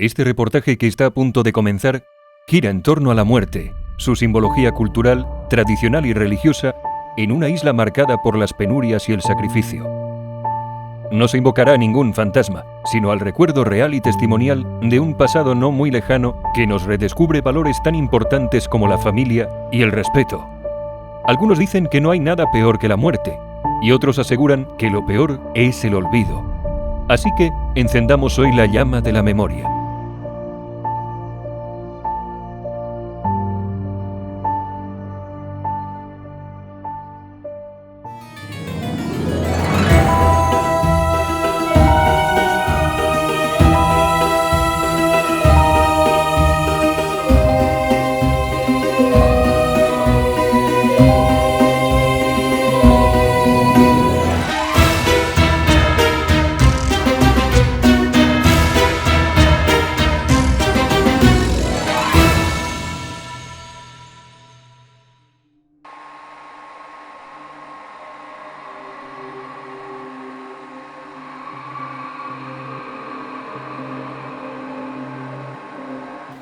Este reportaje que está a punto de comenzar gira en torno a la muerte, su simbología cultural, tradicional y religiosa, en una isla marcada por las penurias y el sacrificio. No se invocará a ningún fantasma, sino al recuerdo real y testimonial de un pasado no muy lejano que nos redescubre valores tan importantes como la familia y el respeto. Algunos dicen que no hay nada peor que la muerte, y otros aseguran que lo peor es el olvido. Así que encendamos hoy la llama de la memoria.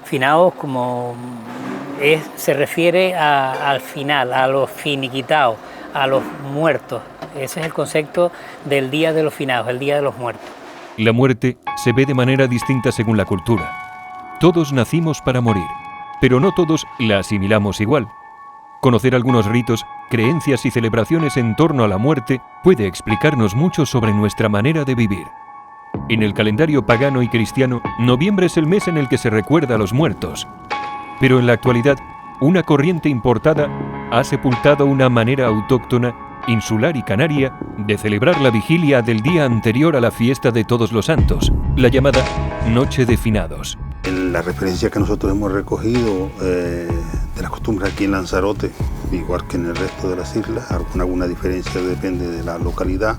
Finados como se refiere al final, a los finiquitados, a los muertos. Ese es el concepto del Día de los Finados, el Día de los Muertos. La muerte se ve de manera distinta según la cultura. Todos nacimos para morir, pero no todos la asimilamos igual. Conocer algunos ritos, creencias y celebraciones en torno a la muerte puede explicarnos mucho sobre nuestra manera de vivir. En el calendario pagano y cristiano, noviembre es el mes en el que se recuerda a los muertos. Pero en la actualidad, una corriente importada ha sepultado una manera autóctona, insular y canaria de celebrar la vigilia del día anterior a la fiesta de Todos los Santos, la llamada Noche de Finados. La referencia que nosotros hemos recogido de las costumbres aquí en Lanzarote, igual que en el resto de las islas, con alguna diferencia depende de la localidad,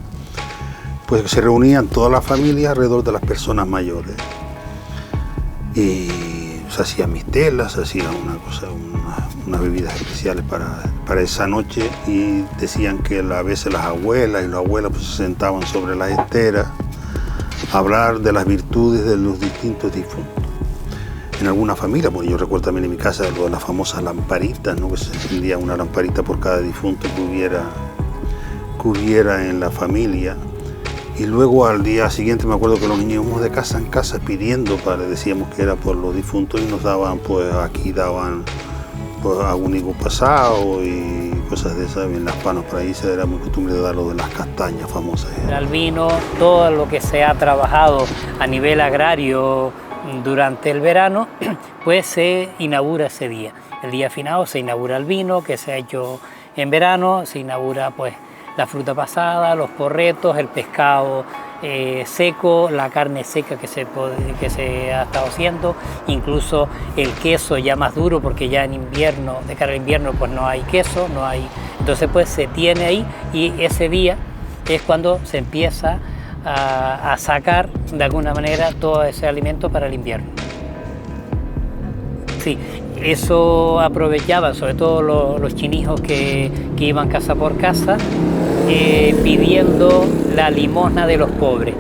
pues se reunían todas las familias alrededor de las personas mayores y se hacían mistelas, se hacían unas bebidas especiales para esa noche, y decían que a veces las abuelas y los abuelos pues, se sentaban sobre las esteras a hablar de las virtudes de los distintos difuntos. En alguna familia, pues yo recuerdo también en mi casa lo de las famosas lamparitas, ¿no? Que se encendía una lamparita por cada difunto que hubiera en la familia. Y luego al día siguiente me acuerdo que los niños íbamos de casa en casa pidiendo, decíamos que era por los difuntos, y nos daban, pues daban pues, algún higo pasado y cosas de esas. En las panos por ahí se era muy costumbre de dar lo de las castañas famosas. El vino, todo lo que se ha trabajado a nivel agrario durante el verano, pues se inaugura ese día. El día finado se inaugura el vino que se ha hecho en verano, se inaugura pues la fruta pasada, los porretos, el pescado seco, la carne seca que se ha estado haciendo, incluso el queso ya más duro, porque ya en invierno, de cara al invierno, pues no hay queso, no hay. Entonces pues se tiene ahí, y ese día es cuando se empieza a sacar de alguna manera todo ese alimento para el invierno. Sí, eso aprovechaban sobre todo los chinijos que iban casa por casa pidiendo la limosna de los pobres.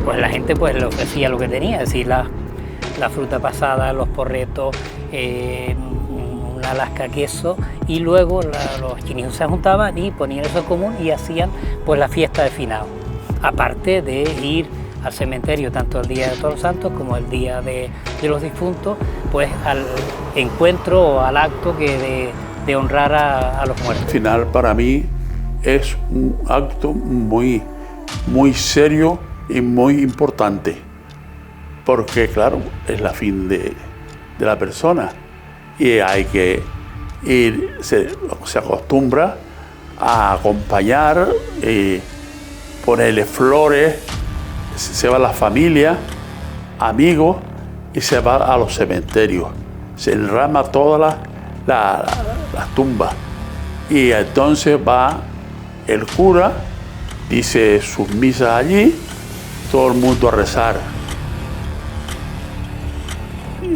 Pues la gente pues le ofrecía lo que tenía, es decir, la fruta pasada, los porretos, una lasca queso, y luego los chinijos se juntaban y ponían eso en común y hacían pues la fiesta de finado. Aparte de ir al cementerio tanto el día de Todos los Santos como el día de los difuntos, pues al encuentro o al acto de honrar a los muertos. Al final para mí es un acto muy, muy serio y muy importante, porque claro, es la fin de la persona y hay que ir, se acostumbra a acompañar, ponerle flores, se va a la familia, amigos, y se va a los cementerios. Se enrama todas las tumbas, y entonces va el cura, dice sus misas allí, todo el mundo a rezar.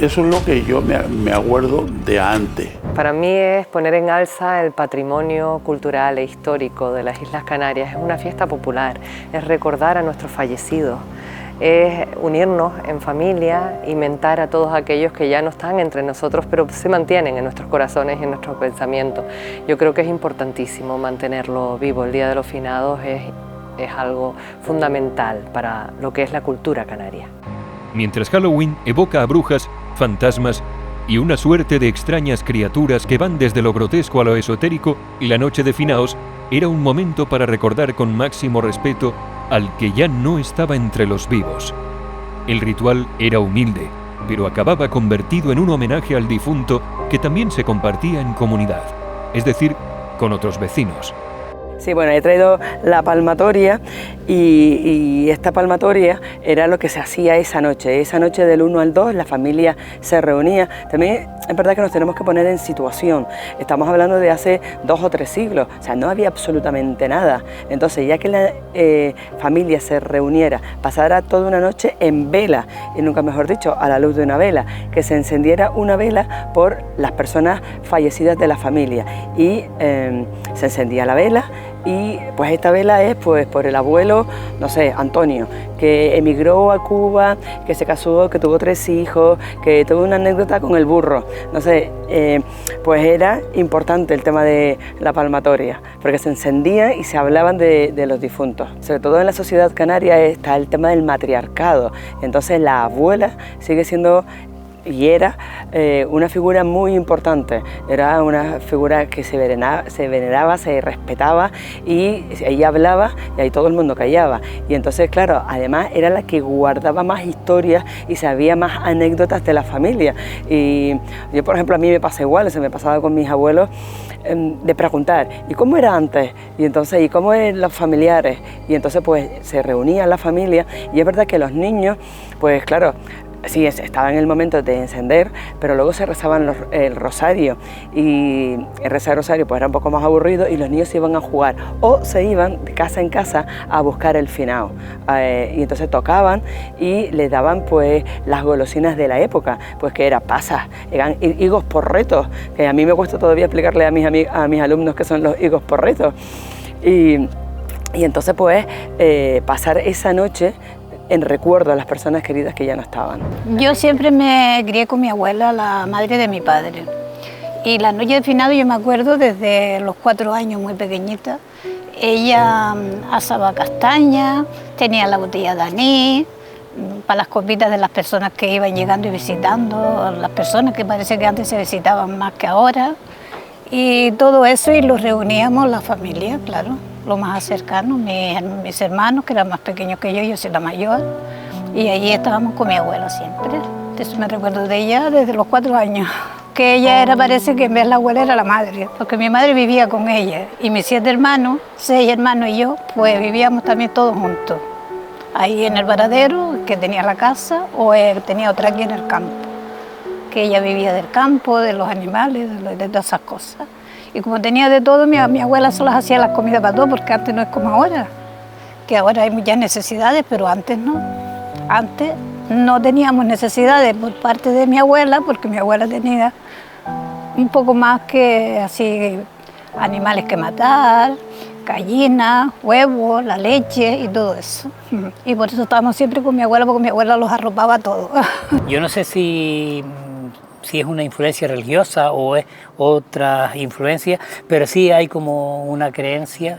Eso es lo que yo me acuerdo de antes. Para mí es poner en alza el patrimonio cultural e histórico de las Islas Canarias. Es una fiesta popular, es recordar a nuestros fallecidos, es unirnos en familia, inventar a todos aquellos que ya no están entre nosotros, pero se mantienen en nuestros corazones y en nuestros pensamientos. Yo creo que es importantísimo mantenerlo vivo. El Día de los Finados es algo fundamental para lo que es la cultura canaria. Mientras Halloween evoca a brujas, fantasmas y una suerte de extrañas criaturas que van desde lo grotesco a lo esotérico, la noche de Finaos era un momento para recordar con máximo respeto al que ya no estaba entre los vivos. El ritual era humilde, pero acababa convertido en un homenaje al difunto que también se compartía en comunidad, es decir, con otros vecinos. Sí, bueno, he traído la palmatoria y esta palmatoria era lo que se hacía esa noche. Esa noche del 1 al 2 la familia se reunía. También es verdad que nos tenemos que poner en situación. Estamos hablando de hace 2 o 3 siglos, o sea, no había absolutamente nada. Entonces, ya que la familia se reuniera, pasara toda una noche en vela, y nunca mejor dicho, a la luz de una vela, que se encendiera una vela por las personas fallecidas de la familia. Y se encendía la vela. Y pues esta vela es pues por el abuelo, no sé, Antonio, que emigró a Cuba, que se casó, que tuvo 3 hijos, que tuvo una anécdota con el burro. No sé, pues era importante el tema de la palmatoria, porque se encendía y se hablaban de los difuntos. Sobre todo en la sociedad canaria está el tema del matriarcado. Entonces la abuela sigue siendo y era una figura muy importante, era una figura que se veneraba, se respetaba, y ella hablaba y ahí todo el mundo callaba. Y entonces, claro, además era la que guardaba más historias y sabía más anécdotas de la familia. Y yo, por ejemplo, a mí me pasa igual, se me pasaba con mis abuelos, de preguntar, ¿y cómo era antes? Y entonces, ¿y cómo eran los familiares? Y entonces, pues, se reunía la familia, y es verdad que los niños, pues claro, sí, estaba en el momento de encender, pero luego se rezaban el rosario, y el rezar el rosario pues era un poco más aburrido, y los niños se iban a jugar o se iban de casa en casa a buscar el finao, y entonces tocaban y les daban pues las golosinas de la época, pues que era pasas, eran higos porretos, que a mí me cuesta todavía explicarle a mis alumnos qué son los higos porretos, y entonces pues pasar esa noche en recuerdo a las personas queridas que ya no estaban. Yo siempre me crié con mi abuela, la madre de mi padre. Y la noche de finado yo me acuerdo desde los 4 años, muy pequeñita. Ella asaba castaña, tenía la botella de anís, para las copitas de las personas que iban llegando y visitando, las personas que parece que antes se visitaban más que ahora. Y todo eso, y los reuníamos la familia, claro, lo más cercano, mis hermanos, que eran más pequeños que yo soy la mayor, y allí estábamos con mi abuela siempre. Eso me recuerdo de ella desde los 4 años, que ella era, parece que en vez de la abuela era la madre, porque mi madre vivía con ella, y mis 7 hermanos, 6 hermanos y yo, pues vivíamos también todos juntos, ahí en el varadero, que tenía la casa, o tenía otra aquí en el campo, que ella vivía del campo, de los animales, de todas esas cosas. Y como tenía de todo, mi abuela solo hacía las comidas para todos, porque antes no es como ahora, que ahora hay muchas necesidades, pero antes no. Antes no teníamos necesidades por parte de mi abuela, porque mi abuela tenía un poco más que así animales que matar, gallinas, huevos, la leche y todo eso. Y por eso estábamos siempre con mi abuela, porque mi abuela los arropaba todo. Yo no sé si es una influencia religiosa o es otra influencia, pero sí hay como una creencia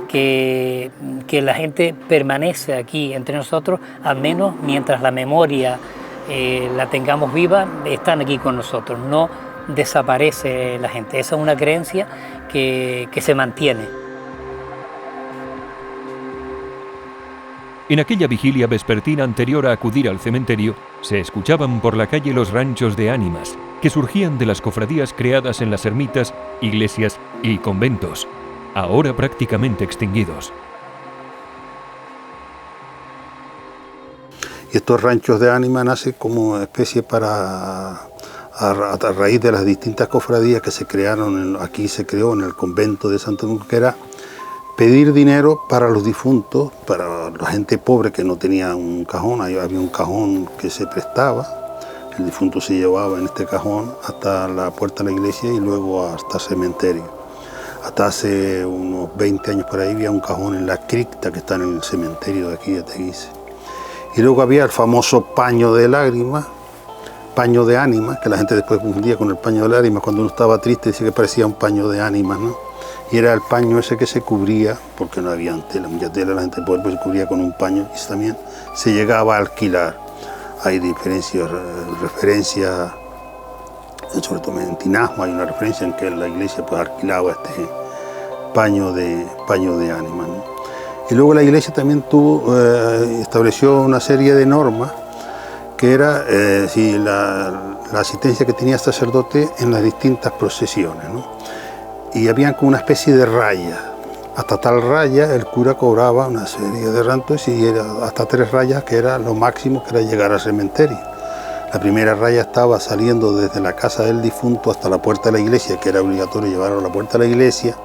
que la gente permanece aquí entre nosotros, al menos mientras la memoria la tengamos viva, están aquí con nosotros, no desaparece la gente. Esa es una creencia que se mantiene. En aquella vigilia vespertina anterior a acudir al cementerio, se escuchaban por la calle los ranchos de ánimas, que surgían de las cofradías creadas en las ermitas, iglesias y conventos, ahora prácticamente extinguidos. Y estos ranchos de ánimas nacen como especie a raíz de las distintas cofradías que se crearon, aquí se creó en el convento de Santo Domingo, que era pedir dinero para los difuntos, para la gente pobre que no tenía un cajón. Ahí había un cajón que se prestaba, el difunto se llevaba en este cajón hasta la puerta de la iglesia y luego hasta el cementerio. Hasta hace unos 20 años por ahí había un cajón en la cripta que está en el cementerio de aquí de Teguise. Y luego había el famoso paño de lágrimas, paño de ánimas, que la gente después confundía con el paño de lágrimas. Cuando uno estaba triste decía que parecía un paño de ánimas, ¿no? Y era el paño ese que se cubría, porque no había tela, mucha tela, la gente pues se cubría con un paño y también se llegaba a alquilar. Hay diferencias, referencias, sobre todo en Tinasmo hay una referencia en que la iglesia pues alquilaba este paño de ánimas, ¿no? Y luego la iglesia también estableció una serie de normas que era la asistencia que tenía el sacerdote en las distintas procesiones, ¿no? Y había como una especie de raya. Hasta tal raya el cura cobraba una serie de rantos y era hasta 3 rayas, que era lo máximo, que era llegar al cementerio. La primera raya estaba saliendo desde la casa del difunto hasta la puerta de la iglesia, que era obligatorio llevarlo a la puerta de la iglesia,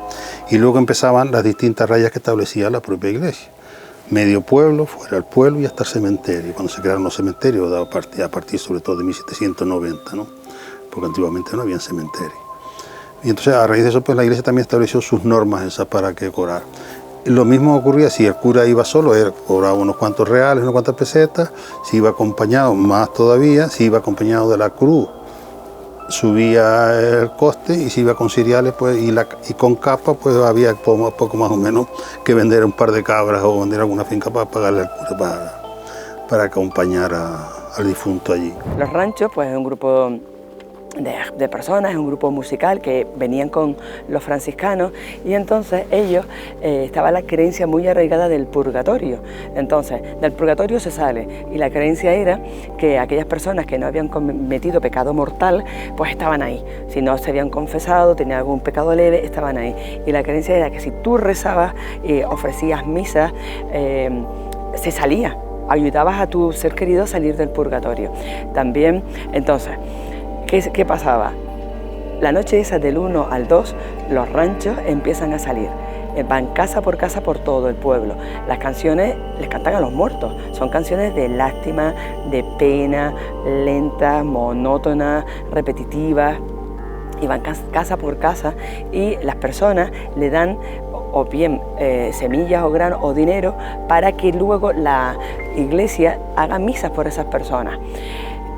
y luego empezaban las distintas rayas que establecía la propia iglesia. Medio pueblo, fuera del pueblo y hasta el cementerio. Cuando se crearon los cementerios, a partir sobre todo de 1790, ¿no? Porque antiguamente no había cementerios. Y entonces a raíz de eso pues la iglesia también estableció sus normas esas para que cobrar. Lo mismo ocurría si el cura iba solo, él cobraba unos cuantos reales, unas cuantas pesetas. Si iba acompañado, más todavía. Si iba acompañado de la cruz, subía el coste. Y si iba con ciriales pues, y con capa, pues había poco más o menos que vender un par de cabras o vender alguna finca para pagarle al cura para acompañar al difunto allí. Los ranchos, pues es un grupo de personas, es un grupo musical que venían con los franciscanos, y entonces ellos, estaba la creencia muy arraigada del purgatorio. Entonces del purgatorio se sale y la creencia era que aquellas personas que no habían cometido pecado mortal pues estaban ahí, si no se habían confesado, tenían algún pecado leve, estaban ahí, y la creencia era que si tú rezabas, ofrecías misas, se salía, ayudabas a tu ser querido a salir del purgatorio. También, entonces, ¿qué pasaba? La noche esa del 1 al 2, los ranchos empiezan a salir. Van casa por todo el pueblo. Las canciones les cantan a los muertos. Son canciones de lástima, de pena, lentas, monótonas, repetitivas. Y van casa por casa y las personas le dan o bien semillas o grano o dinero para que luego la iglesia haga misas por esas personas.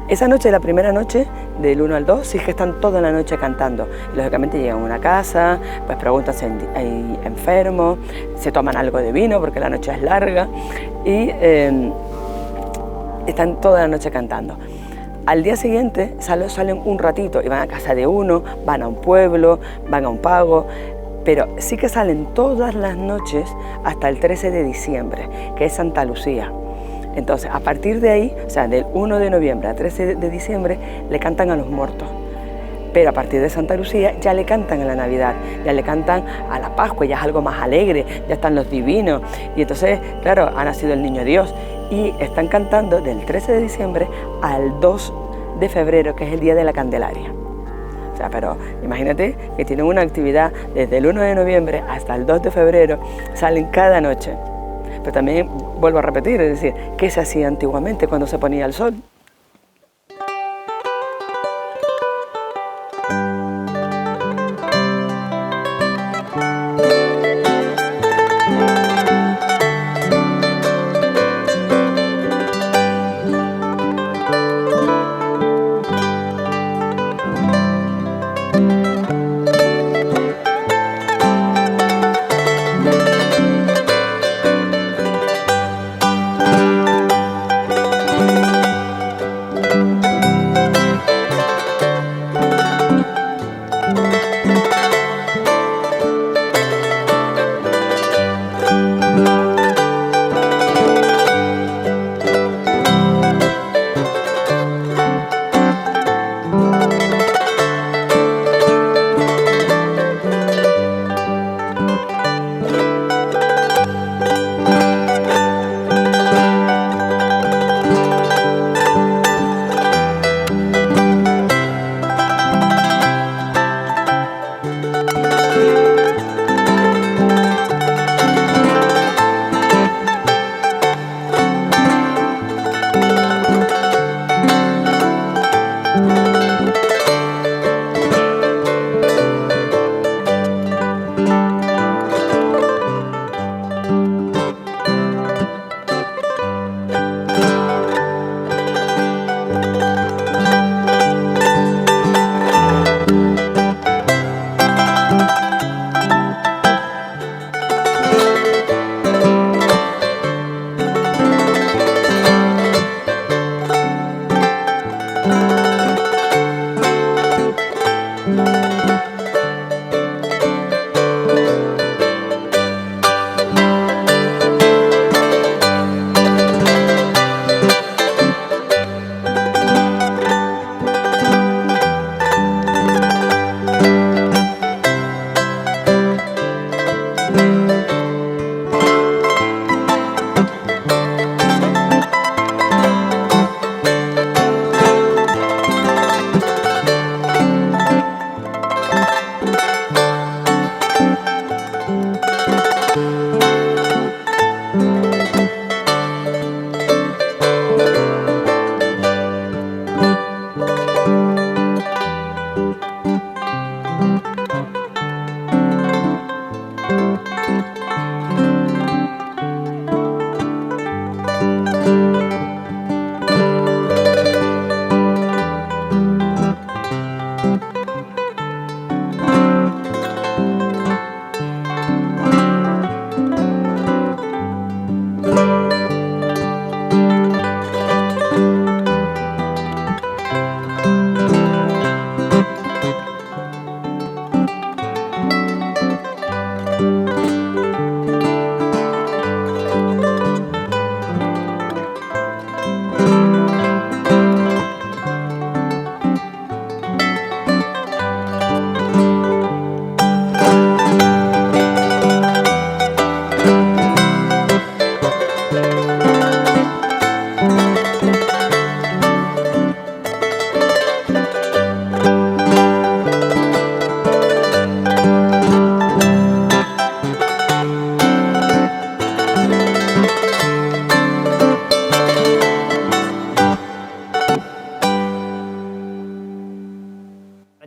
Esa noche, la primera noche, del 1 al 2, sí que están toda la noche cantando. Y, lógicamente llegan a una casa, pues preguntan si hay enfermos, se toman algo de vino porque la noche es larga y están toda la noche cantando. Al día siguiente salen un ratito y van a casa de uno, van a un pueblo, van a un pago, pero sí que salen todas las noches hasta el 13 de diciembre, que es Santa Lucía. Entonces, a partir de ahí, o sea, del 1 de noviembre a 13 de diciembre, le cantan a los muertos. Pero a partir de Santa Lucía ya le cantan a la Navidad, ya le cantan a la Pascua, ya es algo más alegre, ya están los divinos. Y entonces, claro, ha nacido el Niño Dios. Y están cantando del 13 de diciembre al 2 de febrero, que es el Día de la Candelaria. O sea, pero imagínate que tienen una actividad desde el 1 de noviembre hasta el 2 de febrero, salen cada noche. Pero también vuelvo a repetir, es decir, ¿qué se hacía antiguamente cuando se ponía el sol?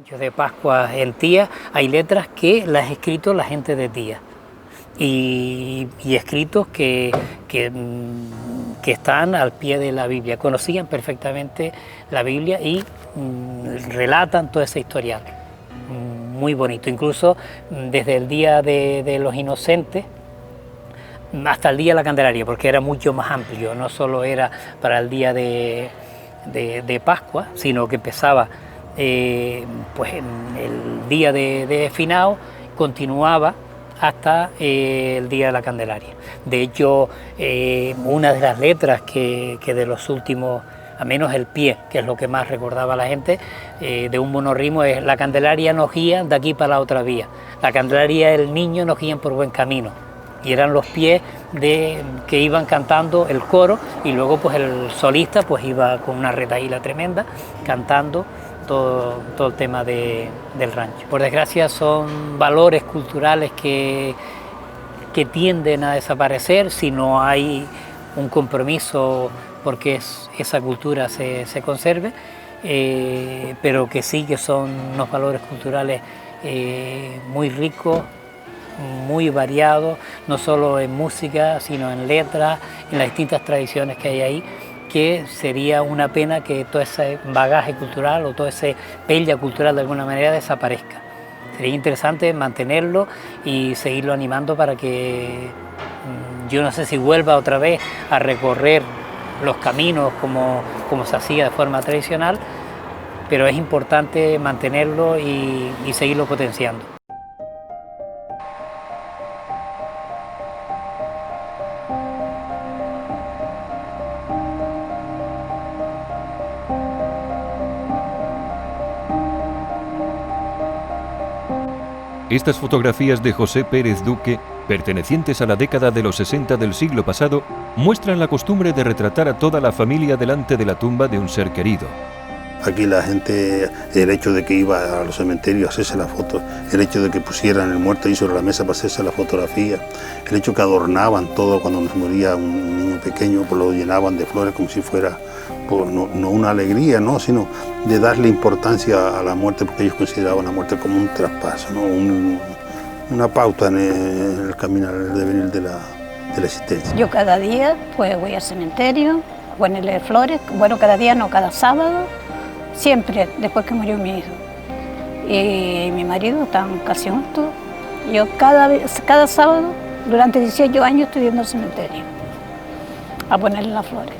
Yo de Pascua en Tía hay letras que las ha escrito la gente de Tía y escritos que están al pie de la Biblia, conocían perfectamente la Biblia y relatan toda esa historial. Muy bonito, incluso desde el Día de los Inocentes hasta el Día de la Candelaria, porque era mucho más amplio, no solo era para el día de Pascua, sino que empezaba pues en el día de Finao, continuaba hasta el Día de la Candelaria. De hecho, una de las letras que de los últimos, a menos el pie, que es lo que más recordaba a la gente, de un monorritmo es: la Candelaria nos guía de aquí para la otra vía, la Candelaria y el niño nos guían por buen camino. Y eran los pies que iban cantando el coro, y luego pues el solista pues iba con una retahíla tremenda cantando todo el tema del rancho. Por desgracia son valores culturales que tienden a desaparecer si no hay un compromiso porque esa cultura se conserve, pero que sí que son unos valores culturales muy ricos, muy variados, no solo en música, sino en letras, en las distintas tradiciones que hay ahí, que sería una pena que todo ese bagaje cultural o toda esa pella cultural de alguna manera desaparezca. Sería interesante mantenerlo y seguirlo animando para que, yo no sé si vuelva otra vez a recorrer los caminos como se hacía de forma tradicional, pero es importante mantenerlo y seguirlo potenciando. Estas fotografías de José Pérez Duque, pertenecientes a la década de los 60 del siglo pasado, muestran la costumbre de retratar a toda la familia delante de la tumba de un ser querido. Aquí la gente, el hecho de que iba a los cementerios a hacerse la foto, el hecho de que pusieran el muerto ahí sobre la mesa para hacerse la fotografía, el hecho que adornaban todo cuando nos moría un niño pequeño, pues lo llenaban de flores como si fuera pues, no una alegría, ¿no? Sino de darle importancia a la muerte, porque ellos consideraban la muerte como un traspaso, ¿no? Una pauta en el caminar, el devenir de la existencia. Yo cada día pues voy al cementerio, a ponerle flores, bueno, cada día no, cada sábado, siempre después que murió mi hijo. Y mi marido están casi juntos. Yo cada sábado, durante 18 años, estoy yendo al cementerio a ponerle las flores.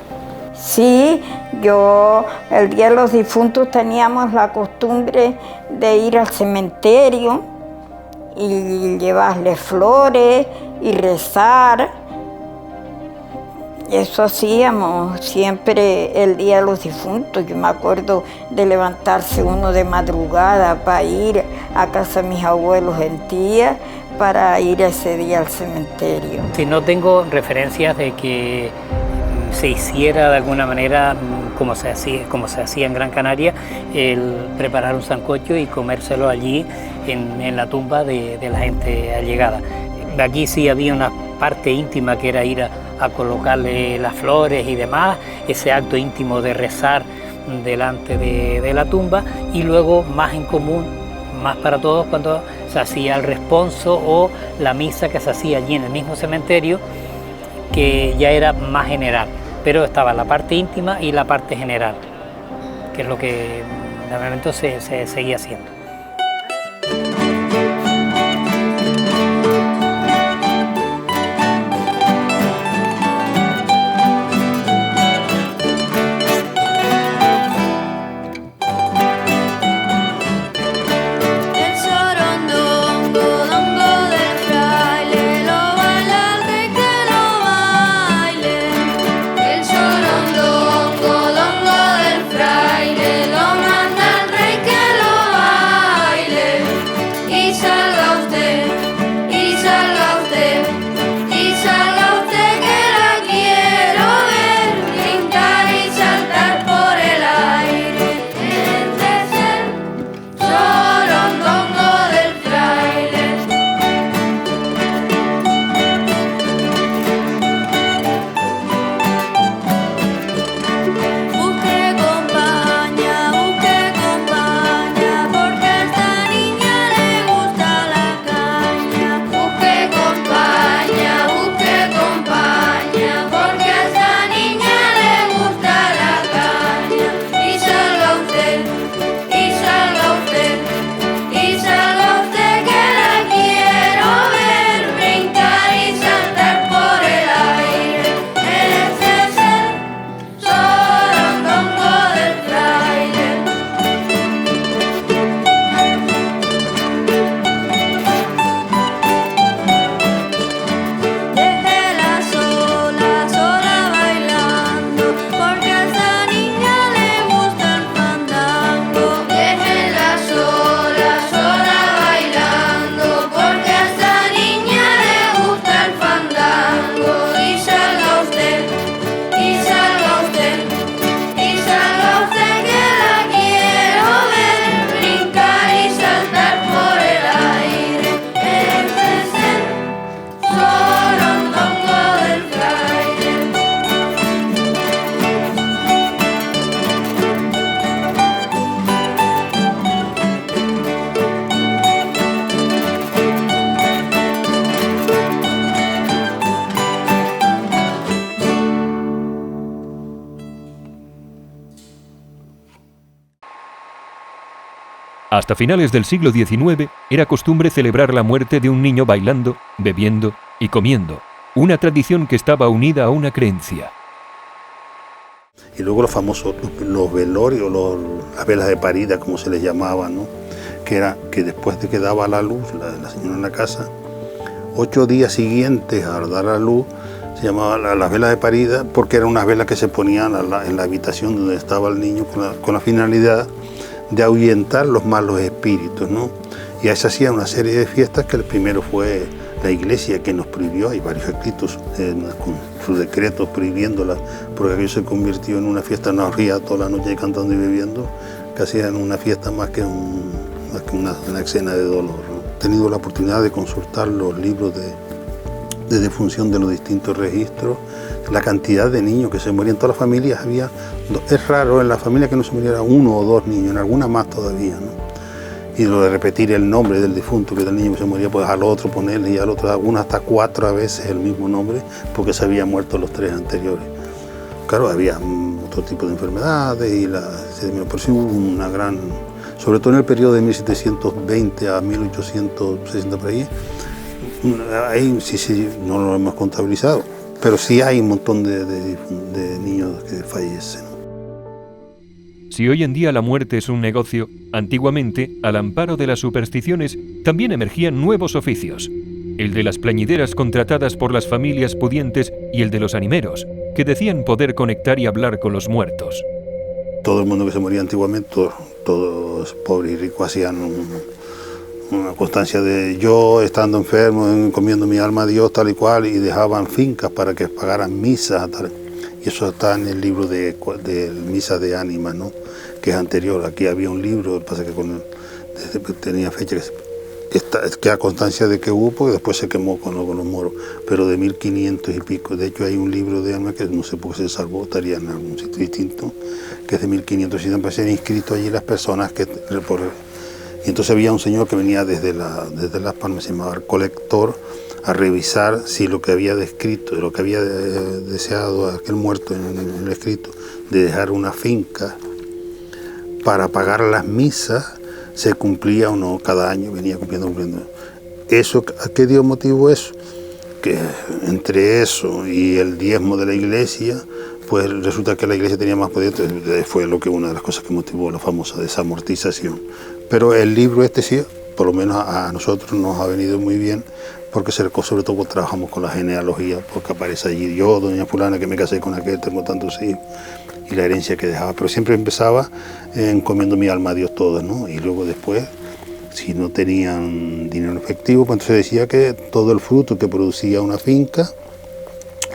Sí, yo el Día de los Difuntos teníamos la costumbre de ir al cementerio y llevarle flores y rezar. Eso hacíamos siempre el Día de los Difuntos. Yo me acuerdo de levantarse uno de madrugada para ir a casa de mis abuelos en Tía, para ir ese día al cementerio. Si no tengo referencias de que se hiciera de alguna manera como se hacía en Gran Canaria, el preparar un sancocho y comérselo allí en la tumba de la gente allegada. Aquí sí había una parte íntima que era ir a colocarle las flores y demás, ese acto íntimo de rezar delante de la tumba, y luego más en común, más para todos, cuando se hacía el responso o la misa que se hacía allí en el mismo cementerio, que ya era más general, pero estaba la parte íntima y la parte general, que es lo que de momento se seguía haciendo. Lo manda el rey que lo baile. Hasta finales del siglo XIX era costumbre celebrar la muerte de un niño bailando, bebiendo y comiendo, una tradición que estaba unida a una creencia. Y luego los famosos, los velorios, las velas de parida, como se les llamaba, ¿no? Que era que después de que daba la luz la señora en la casa, 8 días siguientes a dar la luz, se llamaban las velas de parida, porque eran unas velas que se ponían en la habitación donde estaba el niño con la finalidad de ahuyentar los malos espíritus, ¿no? Y ahí se hacía una serie de fiestas que el primero fue la iglesia que nos prohibió, hay varios escritos con sus decretos prohibiéndola, porque aquello se convirtió en una fiesta, una orgía toda la noche cantando y bebiendo, que hacían una fiesta más que una escena de dolor, ¿no? He tenido la oportunidad de consultar los libros de defunción de los distintos registros, la cantidad de niños que se morían, en todas las familias había, es raro en la familia que no se muriera 1 o 2 niños, en algunas más todavía, ¿no? Y lo de repetir el nombre del difunto, que del niño que se moría, pues al otro ponerle y al otro, algunas hasta 4 veces el mismo nombre, porque se habían muerto los 3 anteriores. Claro, había otro tipo de enfermedades, pero sí hubo una gran, sobre todo en el periodo de 1720 a 1860 por ahí sí, no lo hemos contabilizado, pero sí hay un montón de niños que fallecen. Si hoy en día la muerte es un negocio, antiguamente, al amparo de las supersticiones, también emergían nuevos oficios. El de las plañideras contratadas por las familias pudientes y el de los animeros, que decían poder conectar y hablar con los muertos. Todo el mundo que se moría antiguamente, todos pobres y ricos, hacían una constancia de yo estando enfermo, encomiendo mi alma a Dios tal y cual, y dejaban fincas para que pagaran misas, tal. Y eso está en el libro de Misa de Ánimas, ¿no? Que es anterior. Aquí había un libro, pasa que tenía fecha que da constancia de que hubo, porque después se quemó con los moros, pero de 1500 y pico. De hecho hay un libro de Ánimas que no sé por qué se salvó, estaría en algún sitio distinto, que es de 1500 y siempre se han inscrito allí las personas que... Y entonces había un señor que venía desde Las Palmas, se llamaba el colector, a revisar si lo que había descrito, lo que había deseado aquel muerto en el escrito, de dejar una finca para pagar las misas, se cumplía o no cada año, venía cumpliendo. Eso, ¿a qué dio motivo eso? Que entre eso y el diezmo de la iglesia, pues resulta que la iglesia tenía más poder, fue una de las cosas que motivó la famosa desamortización. Pero el libro sí, por lo menos a nosotros nos ha venido muy bien, porque sobre todo trabajamos con la genealogía, porque aparece allí yo, doña fulana, que me casé con aquel, tengo tantos hijos, y la herencia que dejaba. Pero siempre empezaba encomiendo mi alma a Dios toda, ¿no? Y luego después, si no tenían dinero efectivo, pues entonces decía que todo el fruto que producía una finca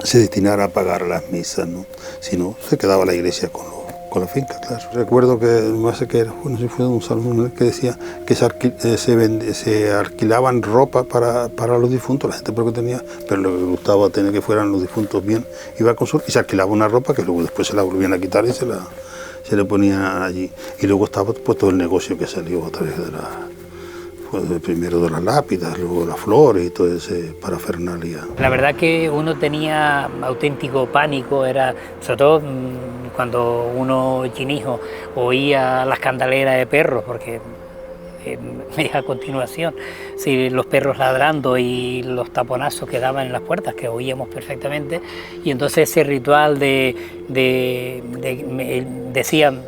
se destinara a pagar las misas, ¿no? Si no, se quedaba la iglesia con la finca, claro. Recuerdo que, no sé qué era, no sé si fue un salmón que decía que se alquilaban ropa para los difuntos, la gente porque tenía, pero lo que gustaba tener que fueran los difuntos bien, iba con y se alquilaba una ropa que luego después se la volvían a quitar y se le ponían allí. Y luego estaba pues todo el negocio que salió a través primero de las lápidas, luego las flores y todo ese parafernalia. La verdad que uno tenía auténtico pánico, era sobre todo cuando uno chinijo oía las candeleras de perros, porque a continuación, sí, los perros ladrando y los taponazos que daban en las puertas, que oíamos perfectamente, y entonces ese ritual decían,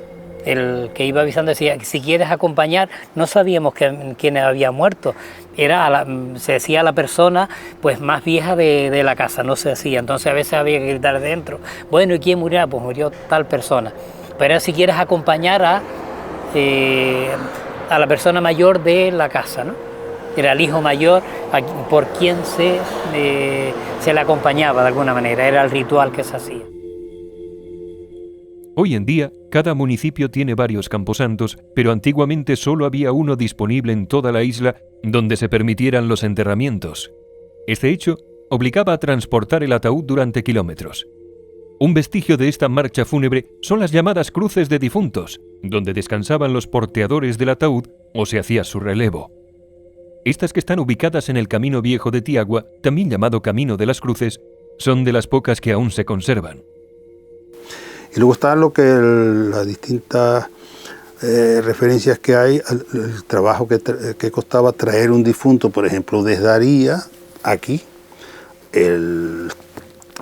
el que iba avisando decía, si quieres acompañar, no sabíamos quién había muerto, se decía a la persona pues más vieja de la casa, no se decía, entonces a veces había que gritar dentro, bueno, ¿y quién murió? Pues murió tal persona, pero si quieres acompañar a la persona mayor de la casa, ¿no? Era el hijo mayor por quien se le acompañaba de alguna manera, era el ritual que se hacía. Hoy en día, cada municipio tiene varios camposantos, pero antiguamente solo había uno disponible en toda la isla donde se permitieran los enterramientos. Este hecho obligaba a transportar el ataúd durante kilómetros. Un vestigio de esta marcha fúnebre son las llamadas cruces de difuntos, donde descansaban los porteadores del ataúd o se hacía su relevo. Estas, que están ubicadas en el Camino Viejo de Tiagua, también llamado Camino de las Cruces, son de las pocas que aún se conservan. Y luego está lo que las distintas referencias que hay al el trabajo que costaba traer un difunto, por ejemplo, desde Aría, aquí,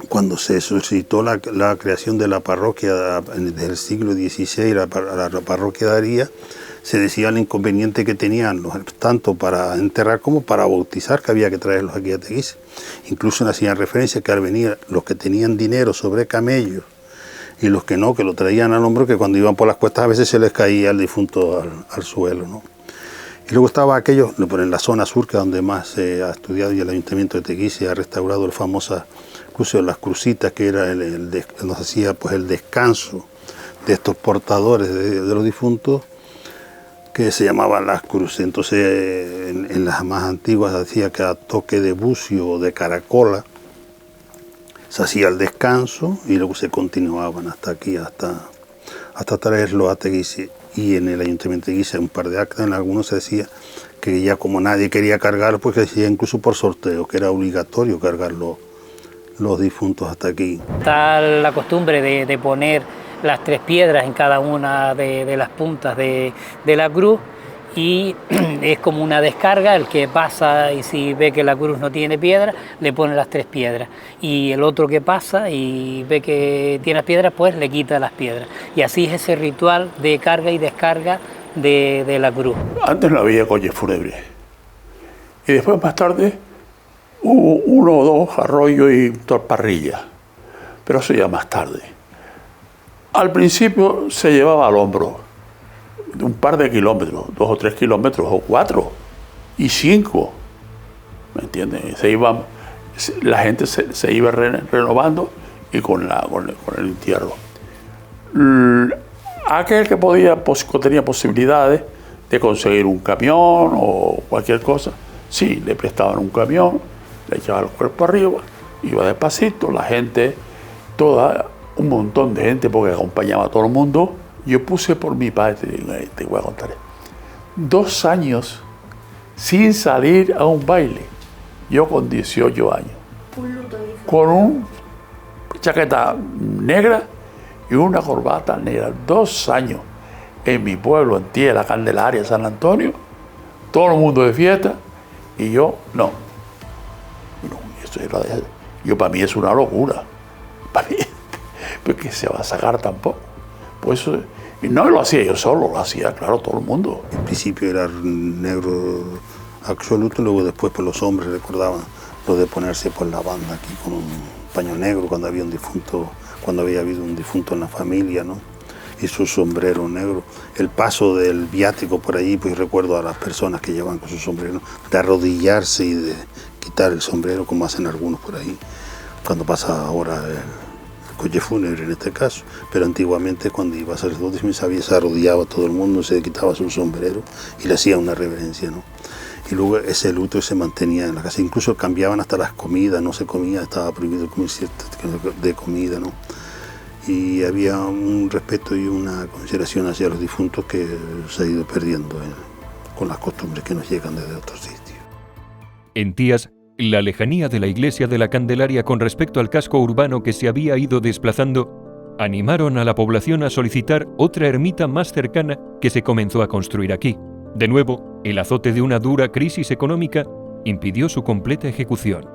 cuando se suscitó la creación de la parroquia desde el siglo XVI, la parroquia de Aría, se decía el inconveniente que tenían, tanto para enterrar como para bautizar, que había que traerlos aquí a Teguise. Incluso hacían referencia que al venir los que tenían dinero sobre camellos y los que no, que lo traían al hombro, que cuando iban por las cuestas a veces se les caía el difunto al suelo, ¿no? Y luego estaba aquello, en la zona sur, que es donde más se ha estudiado, y el Ayuntamiento de Teguise ha restaurado la famosa cruce de las crucitas, que era nos hacía pues el descanso de estos portadores de los difuntos, que se llamaban las cruces. Entonces en las más antiguas hacía que a toque de bucio o de caracola se hacía el descanso y luego se continuaban hasta aquí, hasta traerlo a Teguise. Y en el Ayuntamiento de Teguise un par de actas, en algunos se decía que ya como nadie quería cargar, pues que decía incluso por sorteo, que era obligatorio cargar los difuntos hasta aquí. Está la costumbre de poner las 3 piedras en cada una de las puntas de la cruz, y es como una descarga. El que pasa y si ve que la cruz no tiene piedra, le pone las 3 piedras, y el otro que pasa y ve que tiene las piedras, pues le quita las piedras, y así es ese ritual de carga y descarga de la cruz. Antes no había coches fúnebres, y después más tarde hubo 1 o 2 arroyos y torparrillas, pero eso ya más tarde. Al principio se llevaba al hombro un par de kilómetros, 2 o 3 kilómetros, o 4 y 5, ¿me entiendes? La gente se iba renovando y con el entierro. Aquel que tenía posibilidades de conseguir un camión o cualquier cosa, sí, le prestaban un camión, le echaban los cuerpos arriba, iba despacito, la gente, un montón de gente, porque acompañaba a todo el mundo. Yo puse por mi parte, te voy a contar, 2 años sin salir a un baile, yo con 18 años, con una chaqueta negra y una corbata negra, 2 años en mi pueblo, en Tía, la Candelaria, San Antonio, todo el mundo de fiesta, y yo no, para mí es una locura, para mí, porque se va a sacar tampoco. Pues, y no lo hacía yo solo, lo hacía, claro, todo el mundo. En principio era negro absoluto, luego después pues, los hombres recordaban lo de ponerse por la banda aquí con un paño negro cuando había habido un difunto en la familia, ¿no? Y su sombrero negro. El paso del viático por allí, pues recuerdo a las personas que llevan con su sombrero, de arrodillarse y de quitar el sombrero, como hacen algunos por ahí, cuando pasa ahora el coche fúnebre en este caso. Pero antiguamente cuando iba a sacerdote se arrodillaba todo el mundo, se quitaba su sombrero y le hacía una reverencia, ¿no? Y luego ese luto se mantenía en la casa, incluso cambiaban hasta las comidas, no se comía, estaba prohibido comer cierto de comida, ¿no? Y había un respeto y una consideración hacia los difuntos que se ha ido perdiendo con las costumbres que nos llegan desde otros sitios. En Tías, la lejanía de la iglesia de la Candelaria con respecto al casco urbano que se había ido desplazando animaron a la población a solicitar otra ermita más cercana que se comenzó a construir aquí. De nuevo, el azote de una dura crisis económica impidió su completa ejecución.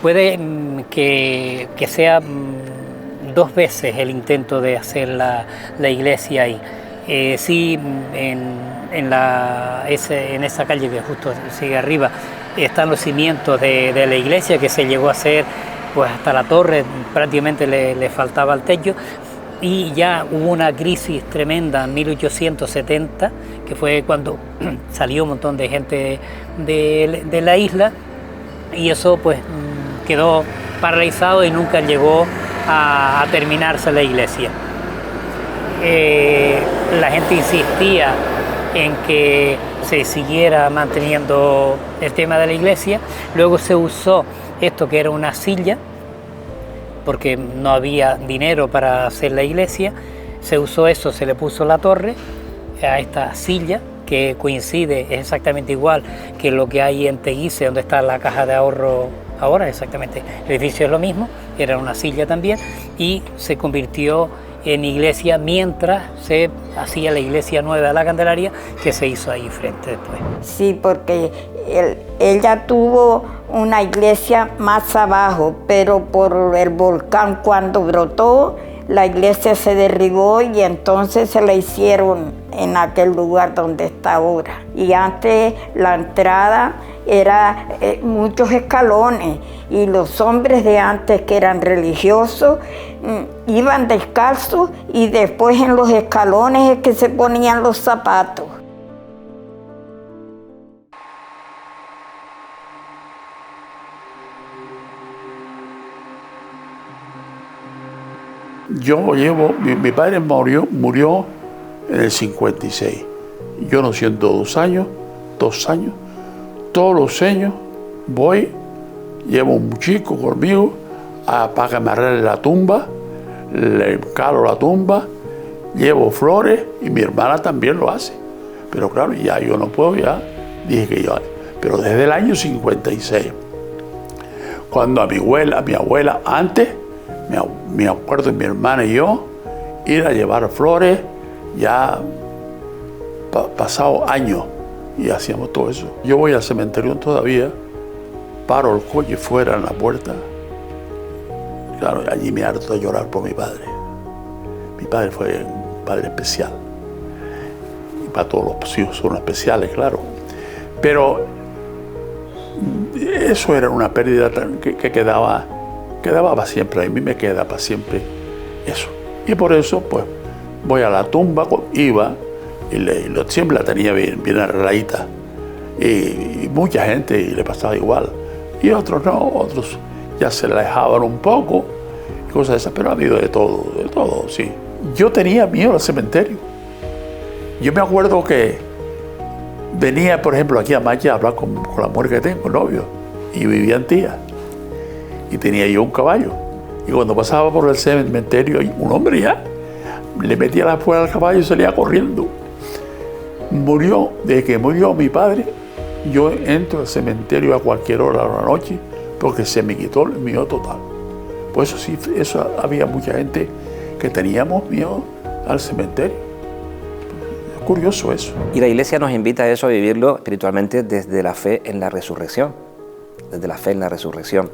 puede que sea 2 veces el intento de hacer la iglesia ahí. Sí, en esa calle que justo sigue arriba están los cimientos de la iglesia, que se llegó a hacer pues hasta la torre, prácticamente le faltaba el techo, y ya hubo una crisis tremenda en 1870, que fue cuando salió un montón de gente de la isla, y eso pues quedó paralizado y nunca llegó a terminarse la iglesia. La gente insistía en que se siguiera manteniendo el tema de la iglesia. Luego se usó esto, que era una silla, porque no había dinero para hacer la iglesia. Se usó eso, se le puso la torre a esta silla, que coincide, es exactamente igual que lo que hay en Teguise, donde está la caja de ahorro ahora, exactamente. El edificio es lo mismo, era una silla también, y se convirtió en iglesia mientras se hacía la iglesia nueva de la Candelaria, que se hizo ahí frente después. Sí, porque ella tuvo una iglesia más abajo, pero por el volcán cuando brotó, la iglesia se derribó y entonces se la hicieron en aquel lugar donde está ahora. Y antes la entrada era muchos escalones, y los hombres de antes, que eran religiosos, iban descalzos, y después en los escalones es que se ponían los zapatos. Mi padre murió en el 56. Yo nací en 2 años, todos los años voy, llevo un chico conmigo para que me arregle la tumba, le encalo la tumba, llevo flores, y mi hermana también lo hace. Pero claro, ya yo no puedo, ya dije que yo, pero desde el año 56, cuando a mi abuela antes, me acuerdo de mi hermana y yo ir a llevar flores, ya pasado años, y hacíamos todo eso. Yo voy al cementerio todavía, paro el coche fuera en la puerta. Claro, allí me harto de llorar por mi padre. Mi padre fue un padre especial. Y para todos los hijos son especiales, claro. Pero eso era una pérdida que quedaba para siempre. A mí me queda para siempre eso. Y por eso, pues, voy a la tumba, iba, y siempre la tenía bien arregladita. Y mucha gente le pasaba igual. Y otros no, otros ya se alejaban un poco, y cosas esas, pero ha habido de todo, sí. Yo tenía miedo al cementerio. Yo me acuerdo que venía, por ejemplo, aquí a Maya a hablar con la mujer que tengo, novio, y vivía en Tía. Y tenía yo un caballo. Y cuando pasaba por el cementerio, un hombre ya le metía la fuerza al caballo y salía corriendo. Desde que murió mi padre, yo entro al cementerio a cualquier hora de la noche, porque se me quitó el miedo total. Por eso sí, había mucha gente que teníamos miedo al cementerio. Es curioso eso. Y la Iglesia nos invita a eso, a vivirlo espiritualmente desde la fe en la resurrección. Desde la fe en la resurrección.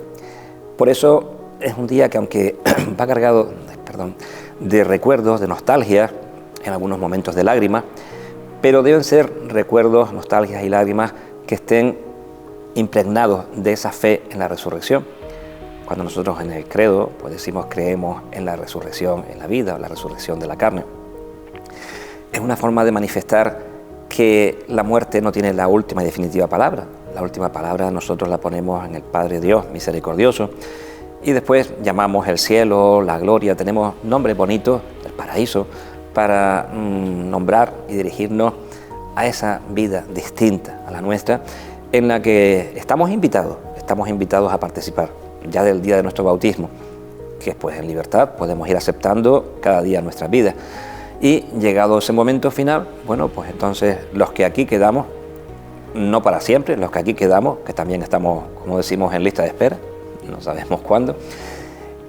Por eso es un día que, aunque va cargado de recuerdos, de nostalgia, en algunos momentos de lágrimas, pero deben ser recuerdos, nostalgias y lágrimas que estén impregnados de esa fe en la resurrección. Cuando nosotros en el credo pues decimos creemos en la resurrección, en la vida, o la resurrección de la carne, es una forma de manifestar que la muerte no tiene la última y definitiva palabra. La última palabra nosotros la ponemos en el Padre Dios misericordioso, y después llamamos el cielo, la gloria, tenemos nombres bonitos, el paraíso, para nombrar y dirigirnos a esa vida distinta a la nuestra, en la que estamos invitados a participar ya del día de nuestro bautismo, que pues en libertad podemos ir aceptando cada día nuestras vidas. Y llegado ese momento final, bueno, pues entonces los que aquí quedamos, no para siempre, los que aquí quedamos, que también estamos, como decimos, en lista de espera, no sabemos cuándo,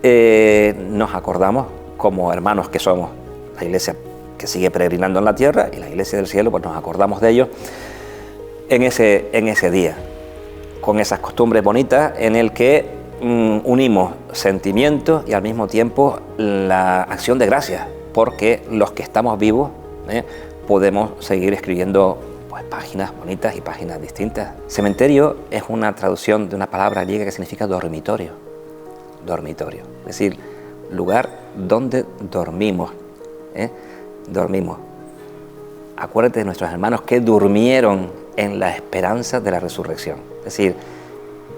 nos acordamos como hermanos que somos, la Iglesia que sigue peregrinando en la tierra y la Iglesia del cielo, pues nos acordamos de ellos en ese día, con esas costumbres bonitas en el que unimos sentimientos y al mismo tiempo la acción de gracias, porque los que estamos vivos podemos seguir escribiendo pues, páginas bonitas y páginas distintas. Cementerio es una traducción de una palabra griega que significa dormitorio. Dormitorio, es decir, lugar donde dormimos. Dormimos. Acuérdate de nuestros hermanos que durmieron en la esperanza de la resurrección. Es decir,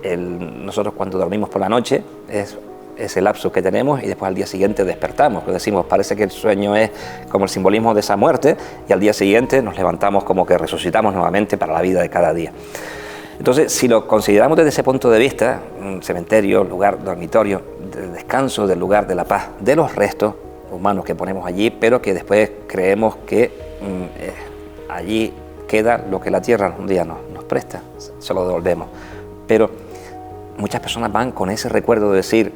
nosotros cuando dormimos por la noche es el lapsus que tenemos y después al día siguiente despertamos. Pues decimos, parece que el sueño es como el simbolismo de esa muerte y al día siguiente nos levantamos como que resucitamos nuevamente para la vida de cada día. Entonces, si lo consideramos desde ese punto de vista, un cementerio, lugar dormitorio, de descanso, del lugar de la paz, de los restos humanos que ponemos allí, pero que después creemos que allí queda lo que la tierra un día nos presta, se lo devolvemos. Pero muchas personas van con ese recuerdo de decir,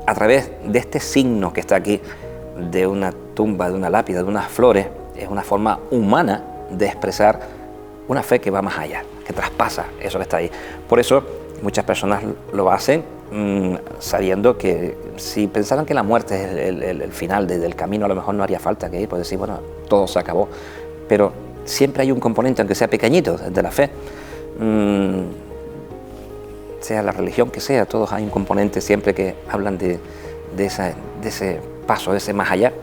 a través de este signo que está aquí, de una tumba, de una lápida, de unas flores, es una forma humana de expresar una fe que va más allá, que traspasa eso que está ahí. Por eso muchas personas lo hacen sabiendo que si pensaran que la muerte es el final del camino, a lo mejor no haría falta que ir, pues decir, bueno, todo se acabó. Pero siempre hay un componente, aunque sea pequeñito, de la fe. Sea la religión que sea, todos hay un componente siempre que hablan de ese paso, de ese más allá,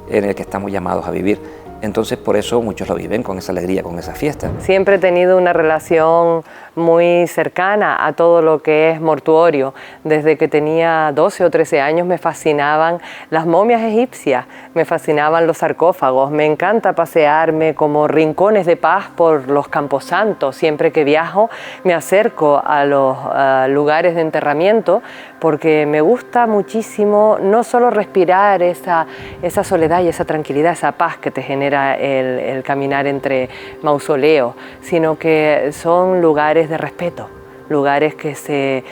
en el que estamos llamados a vivir. Entonces, por eso muchos lo viven con esa alegría, con esa fiesta. Siempre he tenido una relación muy cercana a todo lo que es mortuorio. Desde que tenía 12 o 13 años me fascinaban las momias egipcias, me fascinaban los sarcófagos. Me encanta pasearme como rincones de paz por los camposantos. Siempre que viajo me acerco a los lugares de enterramiento porque me gusta muchísimo no solo respirar esa soledad y esa tranquilidad, esa paz que te genera el caminar entre mausoleos, sino que son lugares de respeto, lugares que se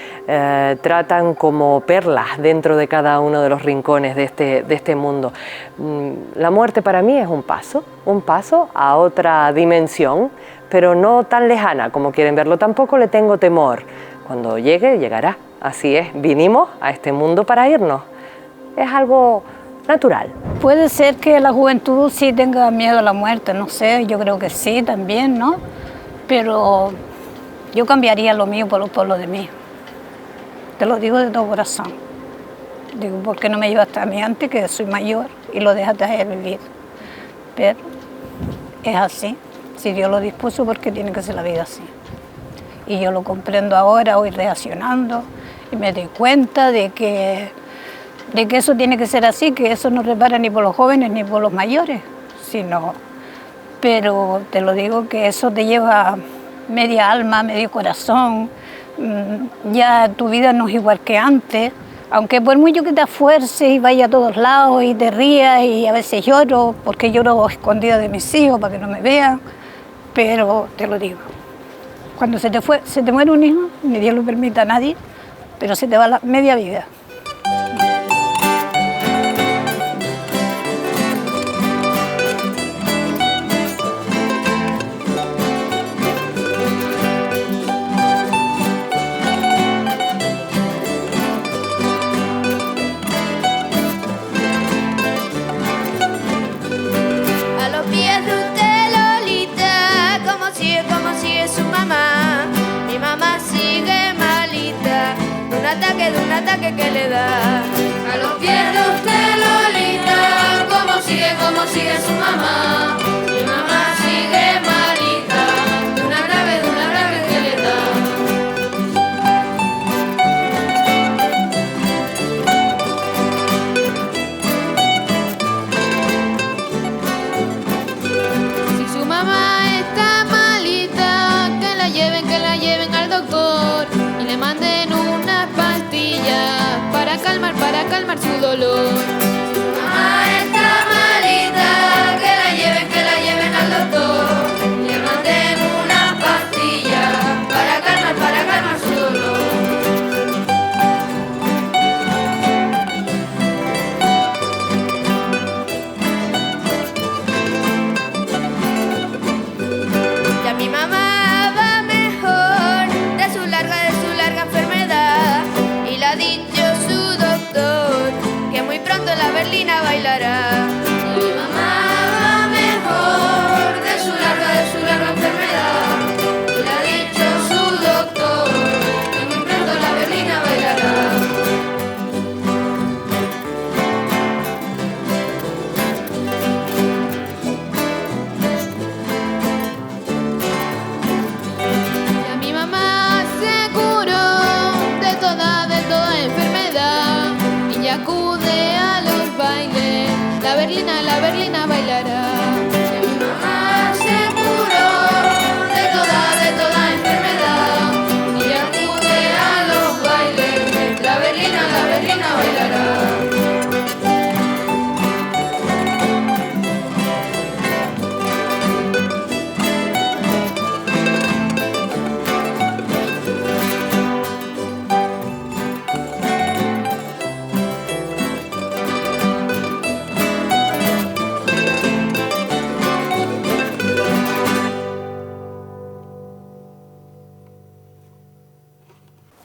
tratan como perlas dentro de cada uno de los rincones de este mundo. La muerte para mí es un paso a otra dimensión, pero no tan lejana como quieren verlo. Tampoco le tengo temor. Cuando llegue, llegará. Así es, vinimos a este mundo para irnos. Es algo natural. Puede ser que la juventud sí tenga miedo a la muerte, no sé, yo creo que sí también, ¿no? Pero yo cambiaría lo mío por lo de mí. Te lo digo de todo corazón. Digo, ¿por qué no me llevaste a mí antes, que soy mayor, y lo dejaste a él vivir? Pero es así. Si Dios lo dispuso, ¿por qué tiene que ser la vida así? Y yo lo comprendo ahora, voy reaccionando, y me doy cuenta de que eso tiene que ser así, que eso no repara ni por los jóvenes ni por los mayores, pero te lo digo que eso te lleva media alma, medio corazón, ya tu vida no es igual que antes, aunque por mucho que te esfuerces y vayas a todos lados y te rías y a veces lloro, porque lloro escondida de mis hijos para que no me vean, pero te lo digo, cuando se te muere un hijo, ni Dios lo permita a nadie, pero se te va la media vida. De un ataque que le da a los pies de usted, Lolita. Cómo sigue su mamá. Mi mamá sigue malita, de un ataque que le da. Si su mamá está malita, que la lleven al doctor y le manden unas pastillas para calmar su dolor. Si su mamá está malita, que la lleven al doctor y le manden unas pastillas para calmar su dolor. Ya mi mamá va mejor de su larga enfermedad.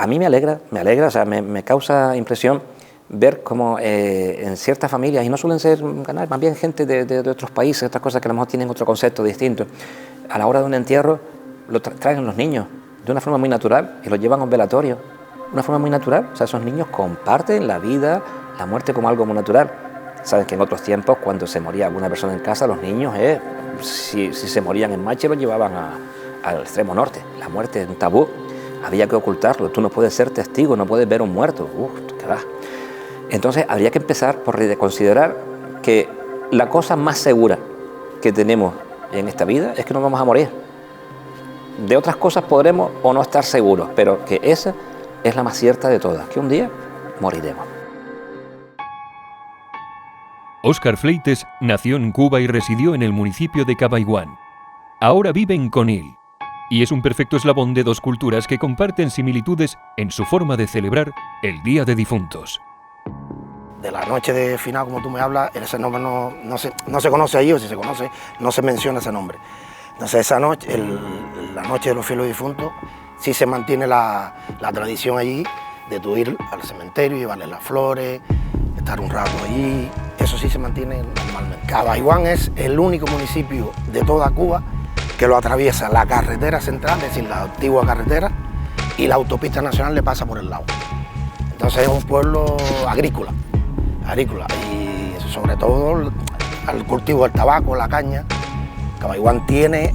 a mí me alegra, o sea, me causa impresión ver cómo en ciertas familias, y no suelen ser más bien gente de otros países, otras cosas que a lo mejor tienen otro concepto distinto, a la hora de un entierro lo traen los niños de una forma muy natural y los llevan a un velatorio, de una forma muy natural. O sea, esos niños comparten la vida, la muerte como algo muy natural. Saben que en otros tiempos, cuando se moría alguna persona en casa, los niños, si se morían en Mache, los llevaban al extremo norte. La muerte es un tabú, había que ocultarlo. Tú no puedes ser testigo, no puedes ver un muerto. ¿Qué va? Entonces habría que empezar por considerar que la cosa más segura que tenemos en esta vida es que nos vamos a morir. De otras cosas podremos o no estar seguros, pero que esa es la más cierta de todas, que un día moriremos. Óscar Fleites nació en Cuba y residió en el municipio de Cabaiguán. Ahora vive en Conil y es un perfecto eslabón de dos culturas que comparten similitudes en su forma de celebrar el Día de Difuntos. De la noche de final, como tú me hablas, ese nombre no se conoce allí, o si se conoce, no se menciona ese nombre. Entonces esa noche, la noche de los fieles difuntos, sí se mantiene la tradición allí de tú ir al cementerio, llevarle las flores, estar un rato allí, eso sí se mantiene normalmente. Cabaiguán es el único municipio de toda Cuba que lo atraviesa la carretera central, es decir, la antigua carretera, y la autopista nacional le pasa por el lado. Entonces es un pueblo agrícola y sobre todo al cultivo del tabaco, la caña. Cabaiguán tiene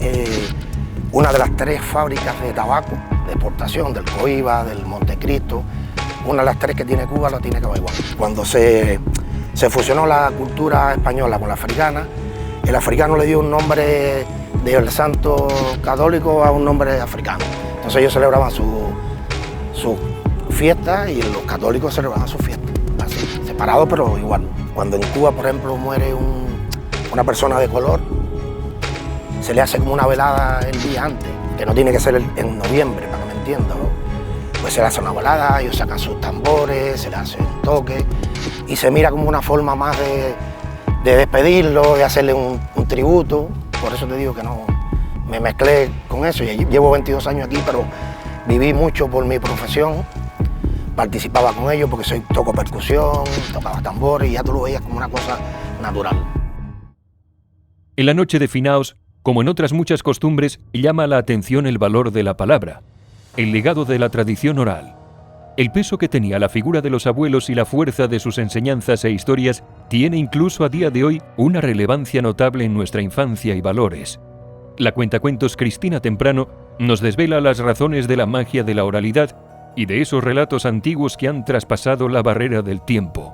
una de las 3 fábricas de tabaco de exportación, del Coiba, del Montecristo. Una de las 3 que tiene Cuba la tiene Cabaiguán. Cuando se fusionó la cultura española con la africana, el africano le dio un nombre del santo católico a un nombre africano. Entonces ellos celebraban su fiesta y los católicos celebraban su fiesta, así, separados pero igual. Cuando en Cuba, por ejemplo, muere una persona de color, se le hace como una velada el día antes, que no tiene que ser en noviembre, para que me entiendan, ¿no? Pues se le hace una velada, ellos sacan sus tambores, se le hace un toque y se mira como una forma más de despedirlo, de hacerle un tributo. Por eso te digo que no me mezclé con eso. Llevo 22 años aquí, pero viví mucho por mi profesión. Participaba con ellos porque toco percusión, tocaba tambores y ya tú lo veías como una cosa natural. En la noche de finaos, como en otras muchas costumbres, llama la atención el valor de la palabra, el legado de la tradición oral. El peso que tenía la figura de los abuelos y la fuerza de sus enseñanzas e historias tiene incluso a día de hoy una relevancia notable en nuestra infancia y valores. La cuentacuentos Cristina Temprano nos desvela las razones de la magia de la oralidad y de esos relatos antiguos que han traspasado la barrera del tiempo.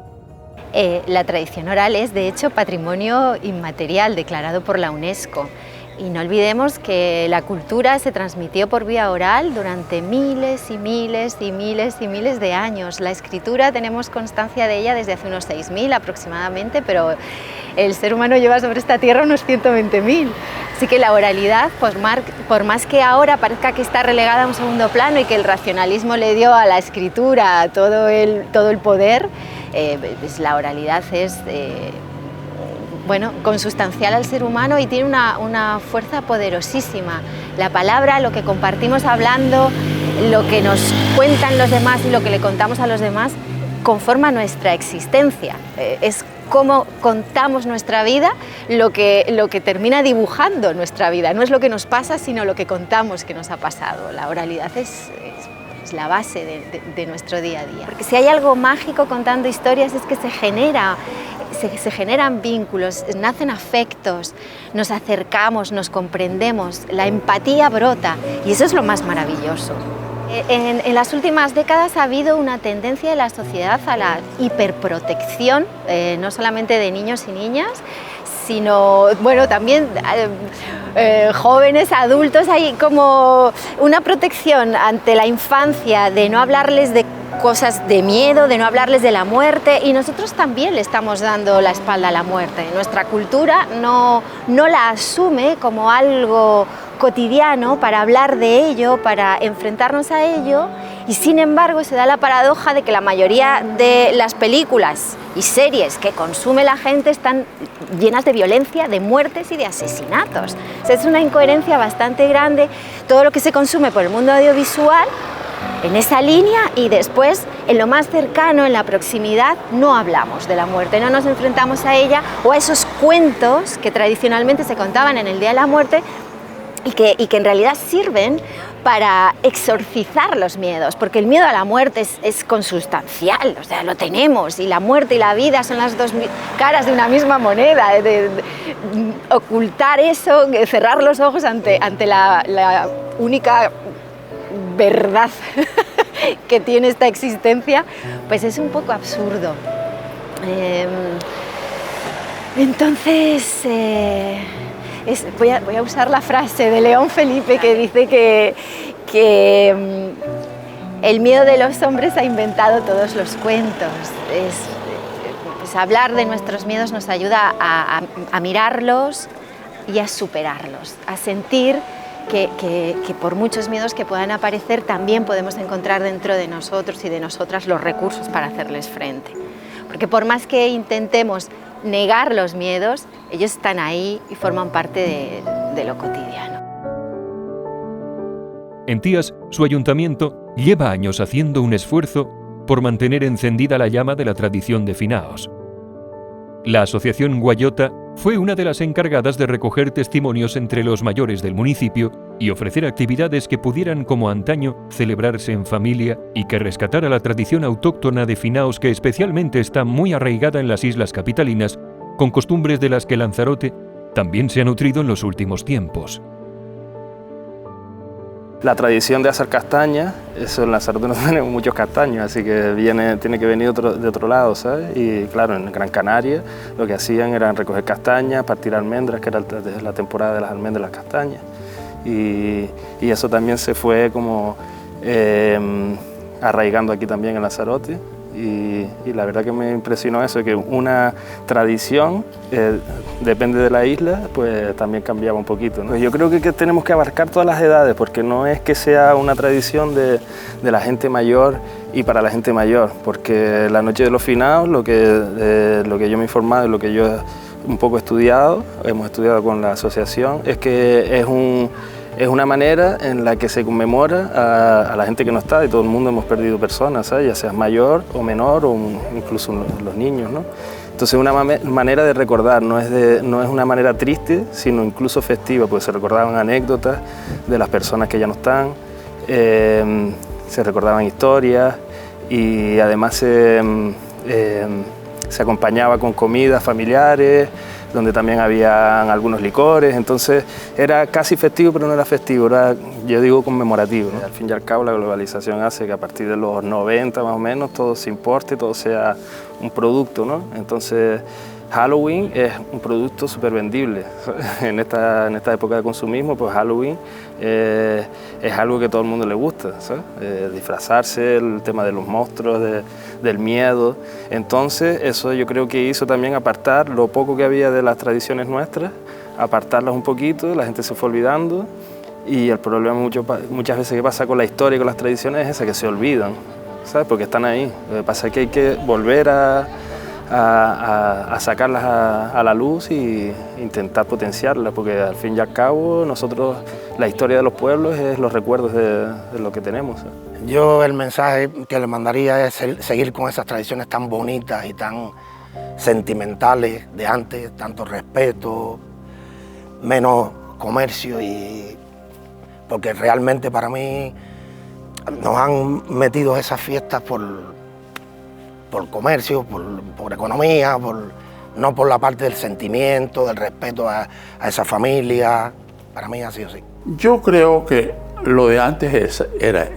La tradición oral es, de hecho, patrimonio inmaterial declarado por la UNESCO. Y no olvidemos que la cultura se transmitió por vía oral durante miles y miles y miles y miles de años. La escritura tenemos constancia de ella desde hace unos 6.000 aproximadamente, pero el ser humano lleva sobre esta tierra unos 120.000. Así que la oralidad, por más que ahora parezca que está relegada a un segundo plano y que el racionalismo le dio a la escritura todo el poder, pues la oralidad es consustancial al ser humano y tiene una fuerza poderosísima. La palabra, lo que compartimos hablando, lo que nos cuentan los demás y lo que le contamos a los demás, conforma nuestra existencia. Es cómo contamos nuestra vida lo que termina dibujando nuestra vida. No es lo que nos pasa, sino lo que contamos que nos ha pasado. La oralidad es la base de nuestro día a día. Porque si hay algo mágico contando historias es que se generan vínculos, nacen afectos, nos acercamos, nos comprendemos, la empatía brota y eso es lo más maravilloso. En las últimas décadas ha habido una tendencia de la sociedad a la hiperprotección, no solamente de niños y niñas, sino también jóvenes, adultos. Hay como una protección ante la infancia de no hablarles de cosas de miedo, de no hablarles de la muerte, y nosotros también le estamos dando la espalda a la muerte. Nuestra cultura no la asume como algo cotidiano para hablar de ello, para enfrentarnos a ello, y sin embargo se da la paradoja de que la mayoría de las películas y series que consume la gente están llenas de violencia, de muertes y de asesinatos. O sea, es una incoherencia bastante grande todo lo que se consume por el mundo audiovisual en esa línea, y después, en lo más cercano, en la proximidad, no hablamos de la muerte, no nos enfrentamos a ella o a esos cuentos que tradicionalmente se contaban en el Día de la Muerte y que en realidad sirven para exorcizar los miedos, porque el miedo a la muerte es consustancial, o sea, lo tenemos, y la muerte y la vida son las dos caras de una misma moneda, de ocultar eso, cerrar los ojos ante la única verdad que tiene esta existencia, pues es un poco absurdo. Entonces, voy a usar la frase de León Felipe que dice que el miedo de los hombres ha inventado todos los cuentos. Pues hablar de nuestros miedos nos ayuda a mirarlos y a superarlos, a sentir que por muchos miedos que puedan aparecer, también podemos encontrar dentro de nosotros y de nosotras los recursos para hacerles frente. Porque por más que intentemos negar los miedos, ellos están ahí y forman parte de lo cotidiano. En Tías, su ayuntamiento lleva años haciendo un esfuerzo por mantener encendida la llama de la tradición de finaos. La Asociación Guayota fue una de las encargadas de recoger testimonios entre los mayores del municipio y ofrecer actividades que pudieran, como antaño, celebrarse en familia y que rescatara la tradición autóctona de finaos, que especialmente está muy arraigada en las islas capitalinas, con costumbres de las que Lanzarote también se ha nutrido en los últimos tiempos. La tradición de hacer castañas, eso en Lanzarote no tenemos muchos castaños, así que tiene que venir de otro lado, ¿sabes? Y claro, en Gran Canaria lo que hacían era recoger castañas, partir almendras, que era la temporada de las almendras, las castañas. Y eso también se fue como arraigando aquí también en Lanzarote. Y la verdad que me impresionó eso, que una tradición, depende de la isla, pues también cambiaba un poquito, ¿no? Pues yo creo que tenemos que abarcar todas las edades, porque no es que sea una tradición de la gente mayor y para la gente mayor, porque la Noche de los Finaos, lo que yo me he informado y lo que yo un poco hemos estudiado con la asociación, es que es una manera en la que se conmemora a la gente que no está, y todo el mundo hemos perdido personas, ¿sabes? Ya seas mayor o menor, o incluso los niños, ¿no? Entonces es una manera de recordar, no es una manera triste, sino incluso festiva, porque se recordaban anécdotas de las personas que ya no están, se recordaban historias, y además se acompañaba con comidas familiares, donde también habían algunos licores, entonces era casi festivo, pero no era festivo, era, yo digo, conmemorativo, ¿no? Al fin y al cabo la globalización hace que a partir de los 90 más o menos todo se importe, todo sea un producto, ¿no? Entonces Halloween es un producto súper vendible. En esta época de consumismo, pues Halloween es algo que a todo el mundo le gusta, ¿sabes? Disfrazarse, el tema de los monstruos, del miedo. Entonces eso yo creo que hizo también apartar lo poco que había de las tradiciones nuestras, apartarlas un poquito, la gente se fue olvidando, y el problema muchas veces que pasa con la historia y con las tradiciones es ese, que se olvidan, ¿sabes? Porque están ahí. Lo que pasa es que hay que volver a sacarlas a la luz e intentar potenciarlas, porque al fin y al cabo nosotros, la historia de los pueblos es los recuerdos de lo que tenemos. Yo el mensaje que le mandaría es seguir con esas tradiciones tan bonitas y tan sentimentales de antes, tanto respeto, menos comercio, porque realmente para mí nos han metido esas fiestas por comercio, por economía, no por la parte del sentimiento, del respeto a esa familia. Para mí ha sido así. Yo creo que lo de antes era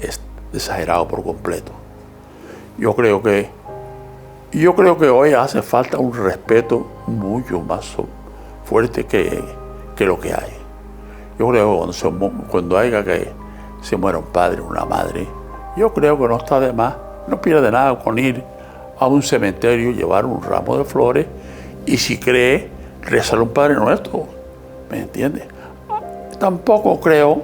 exagerado por completo. Yo creo que hoy hace falta un respeto mucho más fuerte que lo que hay. Yo creo que cuando haya que se muera un padre o una madre, yo creo que no está de más, no pierde nada con ir a un cementerio, llevar un ramo de flores, y si cree, rezar un Padre Nuestro, ¿me entiendes? Tampoco creo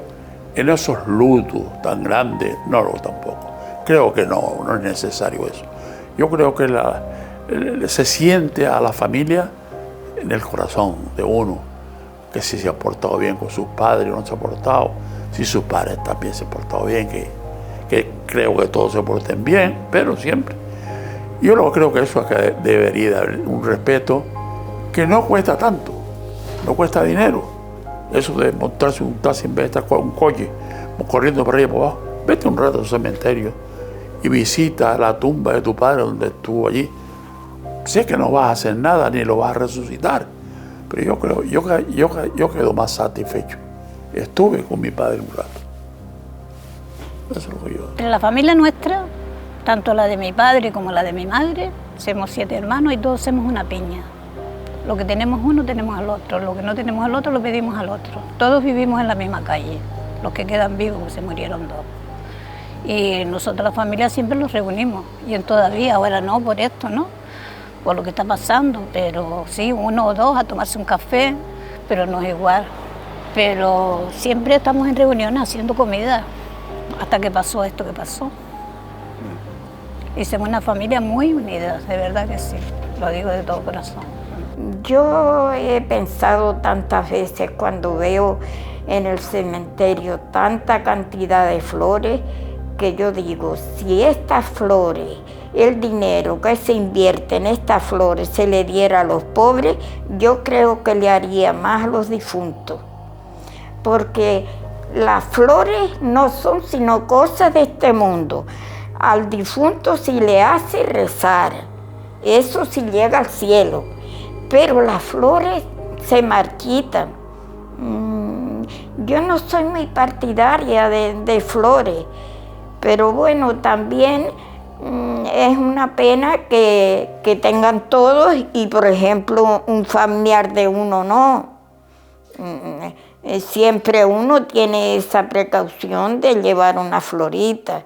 en esos lutos tan grandes, tampoco. Creo que no es necesario eso. Yo creo que se siente a la familia en el corazón de uno, que si se ha portado bien con sus padres o no se ha portado, si sus padres también se han portado bien, que creo que todos se porten bien, pero siempre. Yo creo que eso es que debería haber un respeto que no cuesta tanto, no cuesta dinero. Eso de montarse un taxi en vez de estar con un coche, corriendo para arriba y para abajo. Vete un rato al cementerio y visita la tumba de tu padre donde estuvo allí. Sé que no vas a hacer nada ni lo vas a resucitar, pero yo quedo más satisfecho. Estuve con mi padre un rato. Eso es lo que yo. En la familia nuestra, tanto la de mi padre como la de mi madre, somos 7 hermanos y todos somos una piña. Lo que tenemos uno tenemos al otro, lo que no tenemos al otro lo pedimos al otro. Todos vivimos en la misma calle, los que quedan vivos, que se murieron 2. Y nosotros la familia siempre los reunimos, y todavía, ahora no por esto, ¿no? Por lo que está pasando, pero sí, 1 o 2 a tomarse un café, pero no es igual. Pero siempre estamos en reuniones haciendo comida, hasta que pasó esto que pasó. Y somos una familia muy unida, de verdad que sí, lo digo de todo corazón. Yo he pensado tantas veces cuando veo en el cementerio tanta cantidad de flores, que yo digo, si estas flores, el dinero que se invierte en estas flores se le diera a los pobres, yo creo que le haría más a los difuntos. Porque las flores no son sino cosas de este mundo. Al difunto sí le hace rezar, eso sí llega al cielo, pero las flores se marchitan. Yo no soy muy partidaria de flores, pero bueno, también es una pena que tengan todos y, por ejemplo, un familiar de uno no. Siempre uno tiene esa precaución de llevar una florita.